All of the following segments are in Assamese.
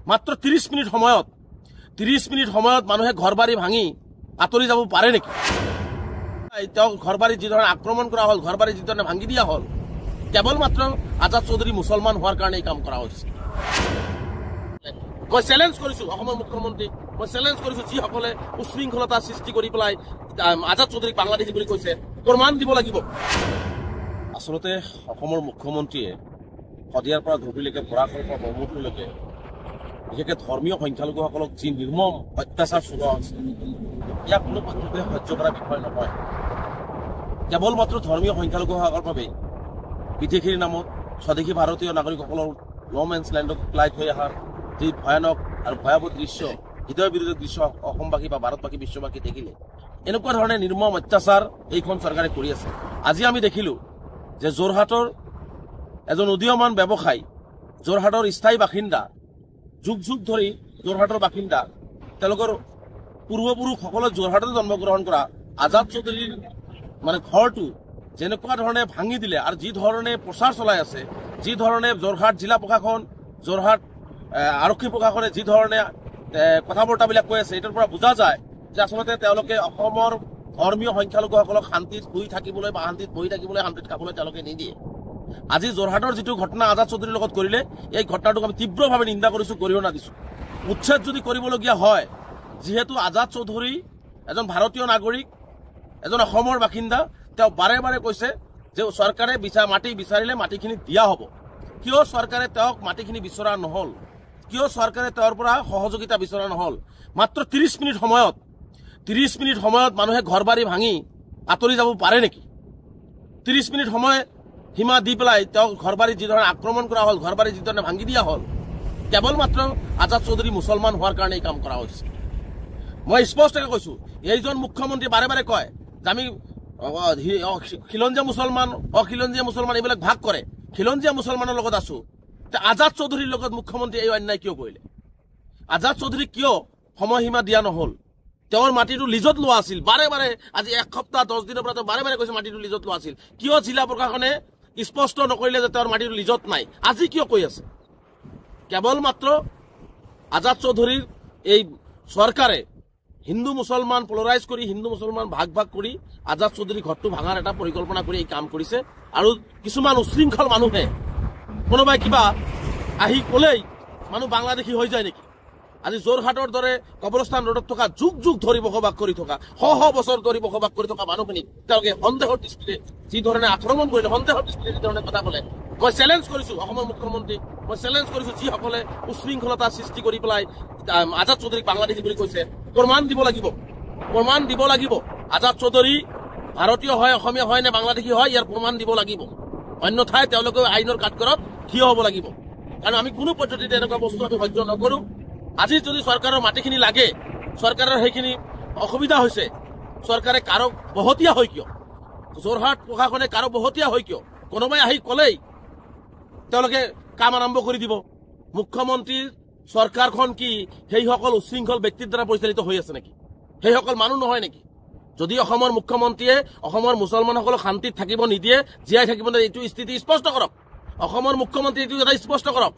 মাত্ৰ 30 মিনিট সময়ত মানুহে ঘৰ বাৰী ভাঙি আঁতৰি যাব পাৰে নেকি? তেওঁ ঘৰ বাৰী যি ধৰণে আক্ৰমণ কৰা হ'ল, ঘৰ বাৰী যি ধৰণে ভাঙি দিয়া হ'ল, কেৱল মাত্ৰ আজাদ চৌধুৰী মুছলমান হোৱাৰ কাৰণে এই কাম কৰা হৈছে। মই চেলেঞ্জ কৰিছো অসমৰ মুখ্যমন্ত্ৰীক, মই চেলেঞ্জ কৰিছো যিসকলে উশৃংখলতা সৃষ্টি কৰি পেলাই আজাদ চৌধুৰীক বাংলাদেশী বুলি কৈছে, প্ৰমাণ দিব লাগিব। আচলতে অসমৰ মুখ্যমন্ত্ৰীয়ে শদিয়াৰ পৰা ধুবুৰীলৈকে বৰাকৰ পৰা ব্ৰহ্মপুত্ৰলৈকে বিশেষকৈ ধৰ্মীয় সংখ্যালঘুসকলক যি নিৰ্মম অত্যাচাৰ চলোৱা হৈছে, ইয়াক কোনো পক্ষে সহ্য কৰা বিষয় নহয়। কেৱল মাত্ৰ ধৰ্মীয় সংখ্যালঘুসকলৰ বাবে বিদেশীৰ নামত স্বদেশী ভাৰতীয় নাগৰিকসকলৰ ল' মেন্স লেণ্ডত পেলাই থৈ অহাৰ যি ভয়ানক আৰু ভয়াৱহ দৃশ্য, হৃদয় বিৰোধী দৃশ্য অসমবাসী বা ভাৰতবাসী বিশ্ববাসী দেখিলে, এনেকুৱা ধৰণে নিৰ্মম অত্যাচাৰ এইখন চৰকাৰে কৰি আছে। আজি আমি দেখিলোঁ যে যোৰহাটৰ এজন উদীয়মান ব্যৱসায়ী, যোৰহাটৰ স্থায়ী বাসিন্দা, যুগ যুগ ধৰি যোৰহাটৰ বাসিন্দা, তেওঁলোকৰ পূৰ্বপুৰুষসকলে যোৰহাটতে জন্মগ্ৰহণ কৰা আজাদ চৌধুৰীৰ ঘৰটো যেনেকুৱা ধৰণে ভাঙি দিলে আৰু যি ধৰণে প্ৰচাৰ চলাই আছে, যি ধৰণে যোৰহাট জিলা প্ৰশাসন, যোৰহাট আৰক্ষী প্ৰশাসনে যি ধৰণে কথা বৰ্তাবিলাক কৈ আছে, এইটোৰ পৰা বুজা যায় যে আচলতে তেওঁলোকে অসমৰ ধৰ্মীয় সংখ্যালঘুসকলক শান্তিত শুই থাকিবলৈ বা শান্তিত বহি থাকিবলৈ, শান্তিত খাবলৈ তেওঁলোকে নিদিয়ে। আজি যোৰহাটৰ যিটো ঘটনা আজাদ চৌধুৰীৰ লগত কৰিলে, এই ঘটনাটোক আমি তীব্ৰভাৱে নিন্দা কৰিছোঁ, গৰিহণা দিছোঁ। উচ্ছেদ যদি কৰিবলগীয়া হয়, যিহেতু আজাদ চৌধুৰী এজন ভাৰতীয় নাগৰিক, এজন অসমৰ বাসিন্দা, তেওঁ বাৰে বাৰে কৈছে যে চৰকাৰে মাটি বিচাৰিলে মাটিখিনি দিয়া হ'ব। কিয় চৰকাৰে তেওঁক মাটিখিনি বিচৰা নহ'ল? কিয় চৰকাৰে তেওঁৰ পৰা সহযোগিতা বিচৰা নহ'ল? মাত্ৰ 30 মিনিট সময়ত মানুহে ঘৰ বাৰী ভাঙি আঁতৰি যাব পাৰে নেকি? 30 মিনিট সময় সীমা দি পেলাই তেওঁ ঘৰ বাৰী যি ধৰণে আক্ৰমণ কৰা হ'ল, ঘৰ বাৰী যি ধৰণে ভাঙি দিয়া হ'ল, কেৱল মাত্ৰ আজাদ চৌধুৰী মুছলমান হোৱাৰ কাৰণে এই কাম কৰা হৈছে। মই স্পষ্টকৈ কৈছোঁ, এইজন মুখ্যমন্ত্ৰী বাৰে বাৰে কয় যে আমি খিলঞ্জীয়া মুছলমান এইবিলাক ভাগ কৰে, খিলঞ্জীয়া মুছলমানৰ লগত আছোঁ। আজাদ চৌধুৰীৰ লগত মুখ্যমন্ত্ৰী এই অন্যায় কিয় কৰিলে? আজাদ চৌধুৰীক কিয় সময়সীমা দিয়া নহ'ল? তেওঁৰ মাটিটো লিজত লোৱা আছিল। বাৰে বাৰে আজি 1 সপ্তাহ 10 দিনৰ পৰা তেওঁ বাৰে বাৰে কৈছে মাটিটো লিজত লোৱা আছিল। কিয় জিলা প্ৰশাসনে স্পষ্ট নকৰিলে যে তেওঁৰ মাটিটো লিজত নাই? আজি কিয় কৈ আছে? কেৱল মাত্ৰ আজাদ চৌধুৰীৰ এই চৰকাৰে হিন্দু মুছলমান পলাৰাইজ কৰি, হিন্দু মুছলমান ভাগ কৰি আজাদ চৌধুৰীৰ ঘৰটো ভাঙাৰ এটা পৰিকল্পনা কৰি এই কাম কৰিছে। আৰু কিছুমান উশৃংখল মানুহে কোনোবাই কিবা আহি ক'লেই মানুহ বাংলাদেশী হৈ যায় নেকি? আজি যোৰহাটৰ দৰে কবৰস্থান ৰোডত থকা যুগ যুগ ধৰি বসবাস কৰি থকা, শ বছৰ ধৰি বসবাস কৰি থকা মানুহখিনিক তেওঁলোকে সন্দেহৰ দৃষ্টিৰে যি ধৰণে আক্ৰমণ কৰিলে, সন্দেহৰ দৃষ্টিৰে যি ধৰণে কথা ক'লে, মই চেলেঞ্জ কৰিছোঁ অসমৰ মুখ্যমন্ত্ৰীক, মই চেলেঞ্জ কৰিছোঁ যিসকলে উশৃংখলতা সৃষ্টি কৰি পেলাই আজাদ চৌধুৰীক বাংলাদেশী বুলি কৈছে, প্ৰমাণ দিব লাগিব। আজাদ চৌধুৰী ভাৰতীয় হয়, অসমীয়া হয় নে বাংলাদেশী হয়, ইয়াৰ প্ৰমাণ দিব লাগিব। অন্যথাই তেওঁলোকে আইনৰ কাঠগড়াত থিয় হ'ব লাগিব। কাৰণ আমি কোনো পদ্ধতিতে এনেকুৱা বস্তু আমি সহ্য নকৰোঁ। আজি যদি চৰকাৰৰ মাটিখিনি লাগে, চৰকাৰৰ সেইখিনি অসুবিধা হৈছে, চৰকাৰে কাৰো বহতীয়া হয় কিয়? যোৰহাট প্ৰশাসনে কাৰো বহতীয়া হয় কিয়? কোনোবাই আহি ক'লেই তেওঁলোকে কাম আৰম্ভ কৰি দিব। মুখ্যমন্ত্ৰীৰ চৰকাৰখন কি সেইসকল উশৃংখল ব্যক্তিৰ দ্বাৰা পৰিচালিত হৈ আছে নেকি? সেইসকল মানুহ নহয় নেকি? যদি অসমৰ মুখ্যমন্ত্ৰীয়ে অসমৰ মুছলমানসকলক শান্তিত থাকিব নিদিয়ে, জীয়াই থাকিব নিদিয়ে, এইটো স্থিতি স্পষ্ট কৰক। অসমৰ মুখ্যমন্ত্ৰী এইটো এটা স্পষ্ট কৰক।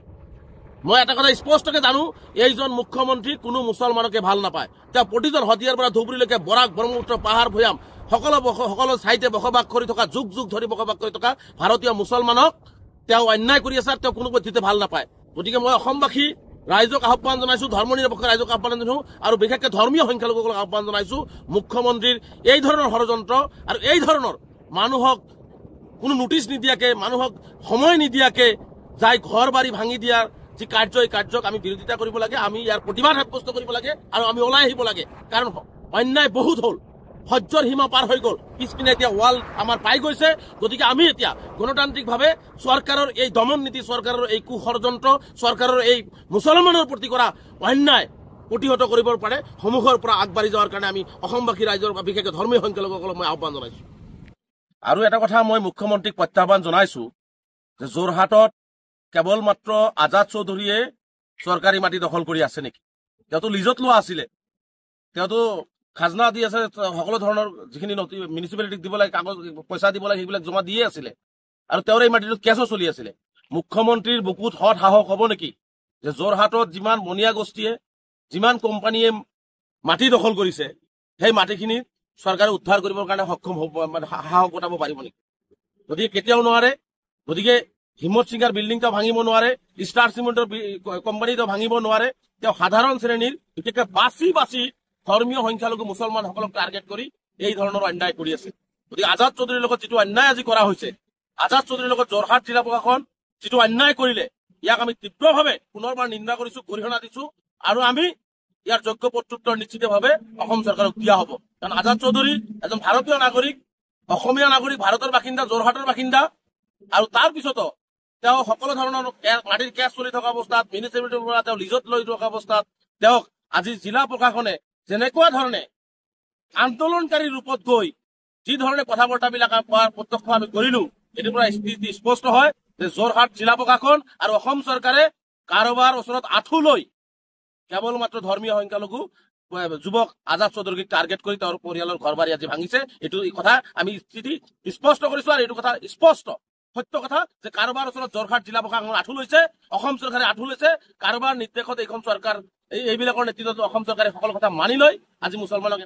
মই এটা কথা স্পষ্টকৈ জানো, এইজন মুখ্যমন্ত্ৰী কোনো মুছলমানকে ভাল নাপায়। তেওঁ প্ৰতিজন শদিয়াৰ পৰা ধুবুৰীলৈকে বৰাক, ব্ৰহ্মপুত্ৰ, পাহাৰ, ভৈয়াম সকলো ঠাইতে বসবাস কৰি থকা, যুগ যুগ ধৰি বসবাস কৰি থকা ভাৰতীয় মুছলমানক তেওঁ অন্যায় কৰি আছে আৰু তেওঁ কোনো পদ্ধতিতে ভাল নাপায়। গতিকে মই অসমবাসী ৰাইজক আহ্বান জনাইছোঁ, ধৰ্মনিৰপেক্ষ ৰাইজক আহ্বান জনাইছোঁ আৰু বিশেষকৈ ধৰ্মীয় সংখ্যালঘুসকলক আহ্বান জনাইছোঁ, মুখ্যমন্ত্ৰীৰ এই ধৰণৰ ষড়যন্ত্ৰ আৰু এই ধৰণৰ মানুহক কোনো নোটিছ নিদিয়াকৈ, মানুহক সময় নিদিয়াকৈ যাই ঘৰ বাৰী ভাঙি দিয়াৰ যি কাৰ্য, এই কাৰ্যক আমি বিৰোধিতা কৰিব লাগে, আমি ইয়াৰ প্ৰতিবাদ সাব্যস্ত কৰিব লাগে আৰু আমি ওলাই আহিব লাগে। কাৰণ অন্যায় বহুত হ'ল, সহ্যৰ সীমা পাৰ হৈ গ'ল, পিছপিনে এতিয়া ৱাল আমাৰ পাই গৈছে। গতিকে আমি এতিয়া গণতান্ত্ৰিকভাৱে চৰকাৰৰ এই দমন নীতি, চৰকাৰৰ এই কুষড়যন্ত্ৰ, চৰকাৰৰ এই মুছলমানৰ প্ৰতি কৰা অন্যায় প্ৰতিহত কৰিবৰ পাৰে সন্মুখৰ পৰা আগবাঢ়ি যোৱাৰ কাৰণে আমি অসমবাসী ৰাইজৰ বা বিশেষকৈ ধৰ্মীয় সংখ্যালঘুসকলক মই আহ্বান জনাইছোঁ। আৰু এটা কথা মই মুখ্যমন্ত্ৰীক প্ৰত্যাহ্বান জনাইছোঁ যে যোৰহাটত কেৱল মাত্ৰ আজাদ চৌধুৰীয়ে চৰকাৰী মাটি দখল কৰি আছে নেকি? তেওঁতো লিজত লোৱা আছিলে, তেওঁতো খাজনা দি আছে, সকলো ধৰণৰ যিখিনি মিউনিচিপালিটিক দিব লাগে, কাগজ পইচা দিব লাগে, সেইবিলাক জমা দিয়ে আছিলে আৰু তেওঁৰ এই মাটিটোত কেছো চলি আছিলে। মুখ্যমন্ত্ৰীৰ বুকুত সৎ সাহস হ'ব নেকি যে যোৰহাটত যিমান বনিয়া গোষ্ঠীয়ে যিমান কোম্পানীয়ে মাটি দখল কৰিছে সেই মাটিখিনি চৰকাৰে উদ্ধাৰ কৰিবৰ কাৰণে সক্ষম হ'ব মানে সাহস গোটাব পাৰিব নেকি? গতিকে কেতিয়াও নোৱাৰে। গতিকে হিম্মত সিঙৰ বিল্ডিংটো ভাঙিব নোৱাৰে, ষ্টাৰ চিমেণ্টৰ কোম্পানীটো ভাঙিব নোৱাৰে। তেওঁ সাধাৰণ শ্ৰেণীৰ বিশেষকৈ বাছি বাছি ধৰ্মীয় সংখ্যালঘু মুছলমানসকলক টাৰ্গেট কৰি এই ধৰণৰ অন্যায় কৰি আছে। গতিকে আজাদ চৌধুৰীৰ লগত যিটো অন্যায় আজি কৰা হৈছে, আজাদ চৌধুৰীৰ লগত যোৰহাট জিলা প্ৰশাসন যিটো অন্যায় কৰিলে, ইয়াক আমি তীব্ৰভাৱে পুনৰবাৰ নিন্দা কৰিছো, গৰিহণা দিছো আৰু আমি ইয়াৰ যোগ্য প্ৰত্যুত্তৰ নিশ্চিতভাৱে অসম চৰকাৰক দিয়া হ'ব। কাৰণ আজাদ চৌধুৰী এজন ভাৰতীয় নাগৰিক, অসমীয়া নাগৰিক, ভাৰতৰ বাসিন্দা, যোৰহাটৰ বাসিন্দা, আৰু তাৰ পিছতো তেওঁ সকলো ধৰণৰ মাটিৰ কেছ চলি থকা অৱস্থাত, মিউনিচিপালিটিৰ পৰা তেওঁ লিজত লৈ থকা অৱস্থাত তেওঁক আজি জিলা প্ৰশাসনে যেনেকুৱা ধৰণে আন্দোলনকাৰী ৰূপত গৈ যি ধৰণে কথা বাৰ্তাবিলাক প্ৰত্যক্ষ আমি কৰিলো, এইটোৰ পৰা স্পষ্ট হয় যে যোৰহাট জিলা প্ৰশাসন আৰু অসম চৰকাৰে কাৰোবাৰ ওচৰত আঁঠু লৈ কেৱল মাত্ৰ ধৰ্মীয় সংখ্যালঘু যুৱক আজাদ চৌধুৰীক টাৰ্গেট কৰি তেওঁৰ পৰিয়ালৰ ঘৰ বাৰী আজি ভাঙিছে। এইটো কথা আমি স্থিতি স্পষ্ট কৰিছো আৰু এইটো কথা স্পষ্ট সত্য কথা যে কাৰোবাৰ ওচৰত যোৰহাট জিলা প্ৰশাসন আঁঠু লৈছে, অসম চৰকাৰে আঁঠু লৈছে। কাৰোবাৰ নিৰ্দেশত এইখন চৰকাৰ এইবিলাকৰ নেতৃত্বত অসম চৰকাৰে সকলো কথা মানি লৈ আজি মুছলমানক